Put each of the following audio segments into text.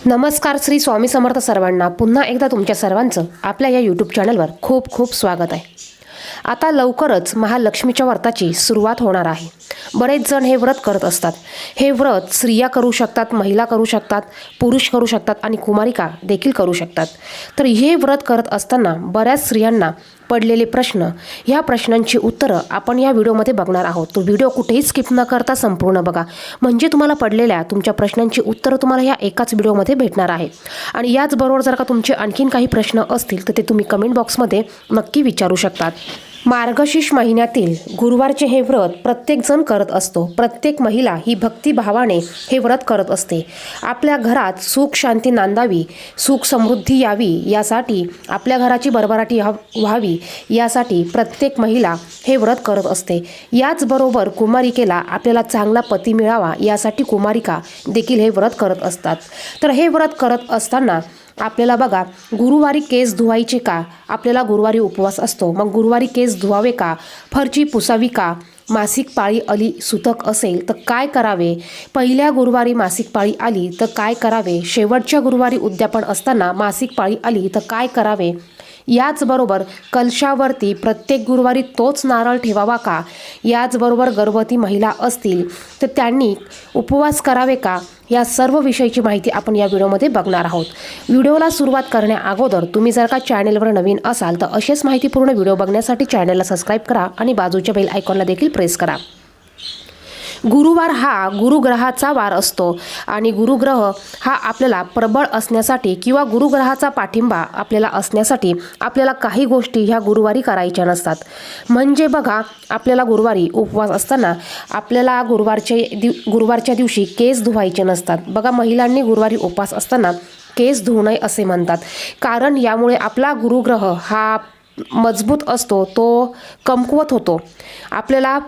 नमस्कार. श्री स्वामी समर्थ सर्वांना पुन्हा एकदा तुमच्या सर्वांचं आपल्या या यूट्यूब चॅनलवर खूप खूप स्वागत आहे. आता लवकरच महालक्ष्मीच्या व्रताची सुरुवात होणार आहे. बरेच जण हे व्रत करत असतात. हे व्रत स्त्रिया करू शकतात, महिला करू शकतात, पुरुष करू शकतात आणि कुमारिका देखील करू शकतात. तर हे व्रत करत असताना बऱ्याच स्त्रियांना पडलेले प्रश्न, ह्या प्रश्नांची उत्तरं आपण या व्हिडिओमध्ये बघणार आहोत. तो व्हिडिओ कुठेही स्किप न करता संपूर्ण बघा, म्हणजे तुम्हाला पडलेल्या तुमच्या प्रश्नांची उत्तरं तुम्हाला या एकाच व्हिडिओमध्ये भेटणार आहे. आणि याचबरोबर जर का तुमचे आणखीन काही प्रश्न असतील तर ते तुम्ही कमेंट बॉक्समध्ये नक्की विचारू शकतात. मार्गशीर्ष महिन्यातील गुरुवारचे हे व्रत प्रत्येकजण करत असतो. प्रत्येक महिला ही भक्तिभावाने हे व्रत करत असते. आपल्या घरात सुख शांती नांदावी, सुख समृद्धी यावी, यासाठी आपल्या घराची भरभराटी व्हावी, यासाठी प्रत्येक महिला हे व्रत करत असते. याचबरोबर कुमारिकेला आपल्याला चांगला पती मिळावा, यासाठी कुमारिका देखील हे व्रत करत असतात. तर हे व्रत करत असताना आपल्याला बघा, गुरुवारी केस धुवायचे का? आपल्याला गुरुवारी उपवास असतो, मग गुरुवारी केस धुवावे का? फरची पुसावी का? मासिक पाळी आली, सुतक असेल तर काय करावे? पहिल्या गुरुवारी मासिक पाळी आली तर काय करावे? शेवटच्या गुरुवारी उद्यापन असताना मासिक पाळी आली तर काय करावे? याचबरोबर कलशावरती प्रत्येक गुरुवारी तोच नारळ ठेवावा का? याचबरोबर गर्भवती महिला असतील तर त्यांनी उपवास करावे का? या सर्व विषयीची माहिती आपण या व्हिडिओमध्ये बघणार आहोत. व्हिडिओला सुरुवात करण्या अगोदर तुम्ही जर का चॅनेलवर नवीन असाल तर असेच माहितीपूर्ण व्हिडिओ बघण्यासाठी चॅनेलला सबस्क्राईब करा आणि बाजूच्या बेल आयकॉनला देखील प्रेस करा. गुरुवार हा गुरुग्रहाचा वार असतो आणि गुरुग्रह हा आपल्याला प्रबळ असण्यासाठी किंवा गुरुग्रहाचा पाठिंबा आपल्याला असण्यासाठी आपल्याला काही गोष्टी ह्या गुरुवारी करायच्या नसतात. म्हणजे बघा, आपल्याला गुरुवारी उपवास असताना आपल्याला गुरुवारच्या दिवशी केस धुवायचे नसतात. बघा, महिलांनी गुरुवारी उपवास असताना केस धुवू नये असे म्हणतात, कारण यामुळे आपला गुरुग्रह हा मजबूत असतो, तो कमकुवत होतो. आपल्याला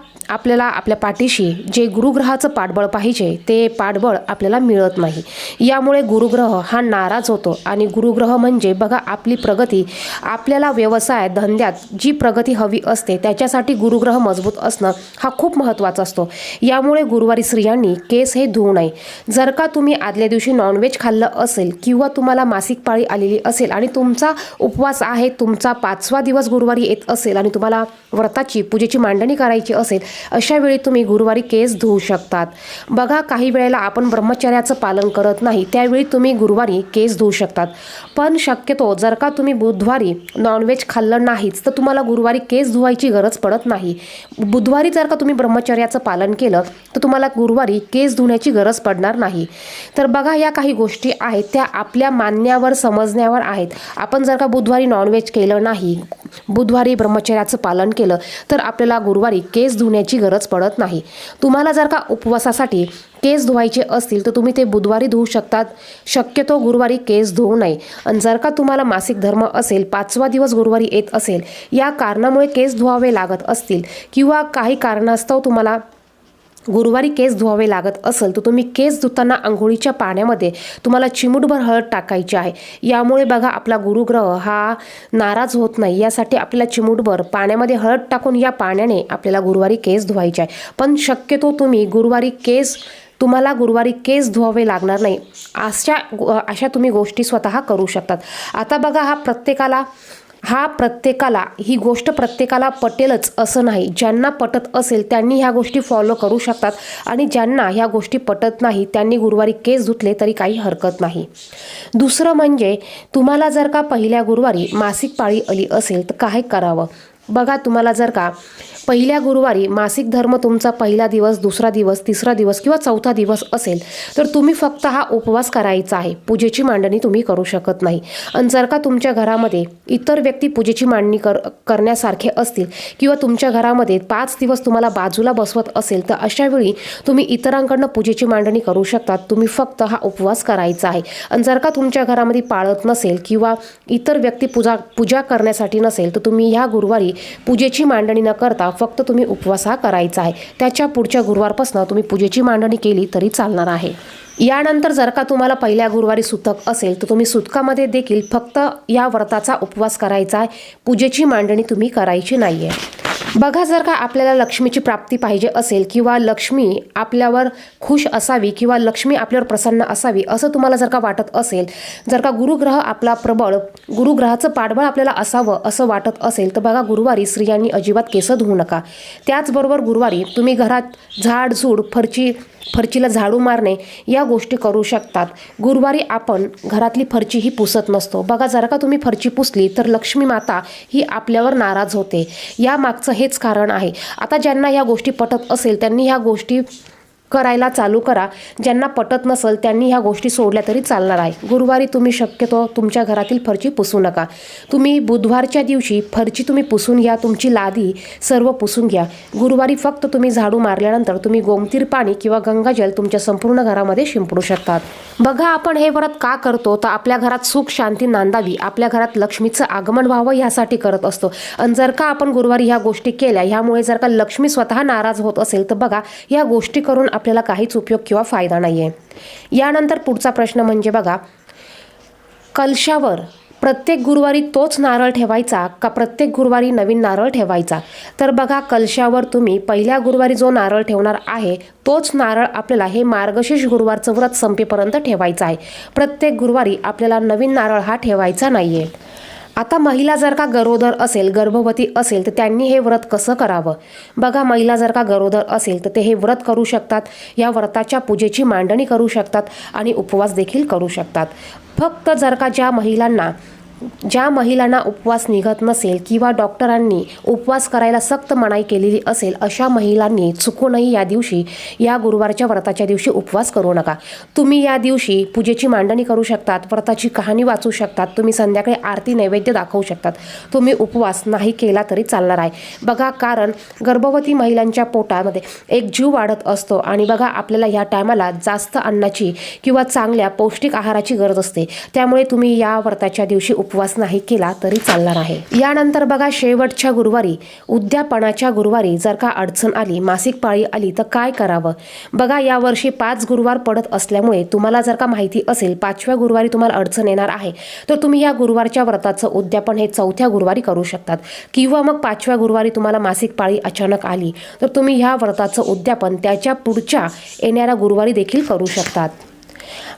आपल्या पाठीशी जे गुरुग्रहाचं पाठबळ पाहिजे ते पाठबळ आपल्याला मिळत नाही. यामुळे गुरुग्रह हा नाराज होतो आणि गुरुग्रह म्हणजे बघा आपली प्रगती, आपल्याला व्यवसाय धंद्यात जी प्रगती हवी असते त्याच्यासाठी गुरुग्रह मजबूत असणं हा खूप महत्त्वाचा असतो. यामुळे गुरुवारी स्त्रियांनी केस हे धुवू नये. जर का तुम्ही आदल्या दिवशी नॉनव्हेज खाल्लं असेल किंवा तुम्हाला मासिक पाळी आलेली असेल आणि तुमचा उपवास आहे, तुमचा 5वा दिवस गुरुवारी येत असेल आणि तुम्हाला व्रताची पूजेची मांडणी करायची असेल, अशा वेळी तुम्ही गुरुवारी केस धुवू शकतात. बघा, काही वेळेला आपण ब्रह्मचर्याचं पालन करत नाही, त्यावेळी तुम्ही गुरुवारी केस धुवू शकतात. पण शक्यतो जर का तुम्ही बुधवारी नॉनव्हेज खाल्लं नाहीच तर तुम्हाला गुरुवारी केस धुवायची गरज पडत नाही. बुधवारी जर का तुम्ही ब्रह्मचर्याचं पालन केलं तर तुम्हाला गुरुवारी केस धुण्याची गरज पडणार नाही. तर बघा, या काही गोष्टी आहेत त्या आपल्या मानण्यावर समजण्यावर आहेत. आपण जर का बुधवारी नॉनव्हेज केलं नाही, बुधवारी ब्रह्मचर्याचं पालन केलं तर आपल्याला गुरुवारी केस धुण्याची गरज पडत नाही. तुम्हाला जर का उपवासासाठी केस धुवायचे असतील तर तुम्ही ते बुधवारी धुवू शकतात. शक्यतो गुरुवारी केस धुवू नये. आणि जर का तुम्हाला मासिक धर्म असेल, 5वा दिवस गुरुवारी येत असेल, या कारणामुळे केस धुवावे लागत असतील किंवा काही कारणास्तव तुम्हाला गुरुवारी केस धुवावे लागत असेल तर तुम्ही केस धुताना अंघोळीच्या पाण्यामध्ये तुम्हाला चिमूटभर हळद टाकायची आहे. यामुळे बघा आपला गुरुग्रह हा नाराज होत नाही, यासाठी आपल्याला चिमूटभर पाण्यामध्ये हळद टाकून या पाण्याने आपल्याला गुरुवारी केस धुवायचे आहे. पण शक्यतो तुम्हाला गुरुवारी केस धुवावे लागणार नाही, अशा तुम्ही गोष्टी स्वतः करू शकतात. आता बघा, ही गोष्ट प्रत्येकाला पटेलच असं नाही. ज्यांना पटत असेल त्यांनी ह्या गोष्टी फॉलो करू शकतात आणि ज्यांना ह्या गोष्टी पटत नाही त्यांनी गुरुवारी केस धुतले तरी काही हरकत नाही. दुसरं म्हणजे, तुम्हाला जर का पहिल्या गुरुवारी मासिक पाळी आली असेल तर काय करावं? बघा, तुम्हाला जर का पहिल्या गुरुवारी मासिक धर्म तुमचा पहिला दिवस, दुसरा दिवस, तिसरा दिवस किंवा चौथा दिवस असेल तर तुम्ही फक्त हा उपवास करायचा आहे. पूजेची मांडणी तुम्ही करू शकत नाही. आणि जर का तुमच्या घरामध्ये इतर व्यक्ती पूजेची मांडणी करण्यासारखे असतील किंवा तुमच्या घरामध्ये 5 दिवस तुम्हाला बाजूला बसवत असेल तर अशा वेळी तुम्ही इतरांकडनं पूजेची मांडणी करू शकतात. तुम्ही फक्त हा उपवास करायचा आहे. आणि जर का तुमच्या घरामध्ये पाळत नसेल किंवा इतर व्यक्ती पूजा करण्यासाठी नसेल तर तुम्ही ह्या गुरुवारी पूजेची मांडणी न करता फक्त तुम्ही उपवास हा करायचा आहे. त्याच्या पुढच्या गुरुवारपासून तुम्ही पूजेची मांडणी केली तरी चालणार आहे. यानंतर जर का तुम्हाला पहिल्या गुरुवारी सुतक असेल तर तुम्ही सुतकामध्ये देखील फक्त या व्रताचा उपवास करायचा आहे. पूजेची मांडणी तुम्ही करायची नाही आहे. बघा, जर का आपल्याला लक्ष्मीची प्राप्ती पाहिजे असेल किंवा लक्ष्मी आपल्यावर खुश असावी किंवा लक्ष्मी आपल्यावर प्रसन्न असावी असं तुम्हाला जर का वाटत असेल, जर का गुरुग्रह आपला प्रबळ, गुरुग्रहाचं पाठबळ आपल्याला असावं असं वाटत असेल, तर बघा गुरुवारी स्त्रियांनी अजिबात केस धुवू नका. त्याचबरोबर गुरुवारी तुम्ही घरात झाडझूड, फरचीला झाडू मारणे या गोष्टी करू शकतात. गुरुवारी आपण घरातली फरची ही पुसत नसतो. बघा, जर का तुम्ही फरची पुसली तर लक्ष्मी माता ही आपल्यावर नाराज होते. या मागचं हेच कारण आहे. आता ज्यांना ह्या गोष्टी पटत असेल त्यांनी ह्या गोष्टी करायला चालू करा. ज्यांना पटत नसेल त्यांनी ह्या गोष्टी सोडल्या तरी चालणार आहे. गुरुवारी तुम्ही शक्यतो तुमच्या घरातील फरची पुसू नका. तुम्ही बुधवारच्या दिवशी फरची तुम्ही पुसून घ्या, तुमची लादी सर्व पुसून घ्या. गुरुवारी फक्त तुम्ही झाडू मारल्यानंतर तुम्ही गोमतीर पाणी किंवा गंगाजल तुमच्या संपूर्ण घरामध्ये शिंपडू शकतात. बघा, आपण हे व्रत का करतो तर आपल्या घरात सुख शांती नांदावी, आपल्या घरात लक्ष्मीचं आगमन व्हावं यासाठी करत असतो. आणि जर का आपण गुरुवारी ह्या गोष्टी केल्या, ह्यामुळे जर का लक्ष्मी स्वतः नाराज होत असेल तर बघा ह्या गोष्टी करून आपल्याला काहीच उपयोग किंवा फायदा नाहीये. यानंतर पुढचा प्रश्न म्हणजे बघा, कलशावर प्रत्येक गुरुवारी तोच नारळ ठेवायचा का प्रत्येक गुरुवारी नवीन नारळ ठेवायचा? तर बघा, कलशावर तुम्ही पहिल्या गुरुवारी जो नारळ ठेवणार आहे तोच नारळ आपल्याला हे मार्गशीर्ष गुरुवारचं व्रत संपेपर्यंत ठेवायचं आहे. प्रत्येक गुरुवारी आपल्याला नवीन नारळ हा ठेवायचा नाहीये. आता महिला जर का गरोदर असेल, गर्भवती असेल तर त्यांनी हे व्रत कसं करावं? बघा, महिला जर का गरोदर असेल तर ते हे व्रत करू शकतात. या व्रताच्या पूजेची मांडणी करू शकतात आणि उपवास देखील करू शकतात. फक्त जर का ज्या महिलांना उपवास निघत नसेल किंवा डॉक्टरांनी उपवास करायला सक्त मनाई केलेली असेल, अशा महिलांनी चुकूनही या दिवशी, या गुरुवारच्या व्रताच्या दिवशी उपवास करू नका. तुम्ही या दिवशी पूजेची मांडणी करू शकतात, व्रताची कहाणी वाचू शकतात, तुम्ही संध्याकाळी आरती नैवेद्य दाखवू शकतात. तुम्ही उपवास नाही केला तरी चालणार आहे. बघा, कारण गर्भवती महिलांच्या पोटामध्ये एक जीव वाढत असतो आणि बघा आपल्याला ह्या टायमाला जास्त अन्नाची किंवा चांगल्या पौष्टिक आहाराची गरज असते. त्यामुळे तुम्ही या व्रताच्या दिवशी उपवास नाही केला तरी चालणार आहे. यानंतर बघा, शेवटच्या गुरुवारी, उद्यापनाच्या गुरुवारी जर का अडचण आली, मासिक पाळी आली तर काय करावं? बघा, यावर्षी 5 गुरुवार पडत असल्यामुळे तुम्हाला जर का माहिती असेल 5व्या गुरुवारी तुम्हाला अडचण येणार आहे, तर तुम्ही या गुरुवारच्या व्रताचं उद्यापन हे 4थ्या गुरुवारी करू शकतात. किंवा मग 5व्या गुरुवारी तुम्हाला मासिक पाळी अचानक आली तर तुम्ही ह्या व्रताचं उद्यापन त्याच्या पुढच्या येणाऱ्या गुरुवारी देखील करू शकतात.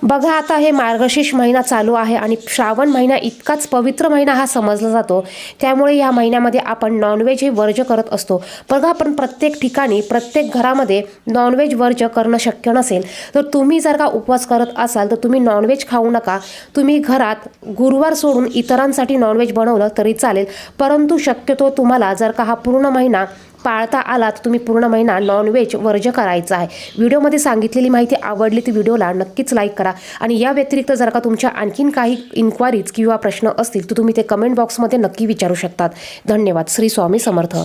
बघा, आता हे मार्गशीर्ष महिना चालू आहे आणि श्रावण महिना इतकाच पवित्र महिना हा समजला जातो. त्यामुळे या महिन्यामध्ये आपण नॉनव्हेज हे वर्ज्य करत असतो. बघा, पण प्रत्येक ठिकाणी, प्रत्येक घरामध्ये नॉनव्हेज वर्ज्य करणं शक्य नसेल तर तुम्ही जर का उपवास करत असाल तर तुम्ही नॉनव्हेज खाऊ नका. तुम्ही घरात गुरुवार सोडून इतरांसाठी नॉनव्हेज बनवलं तरी चालेल, परंतु शक्यतो तुम्हाला जर का हा पूर्ण महिना पाळता आला तर तुम्ही पूर्ण महिना नॉनव्हेज वर्ज्य करायचा आहे. व्हिडिओमध्ये सांगितलेली माहिती आवडली तर व्हिडिओला नक्कीच लाईक करा आणि या व्यतिरिक्त जर का तुमच्या आणखीन काही इन्क्वायरीज किंवा प्रश्न असतील तर तुम्ही ते कमेंट बॉक्समध्ये नक्की विचारू शकतात. धन्यवाद. श्री स्वामी समर्थ.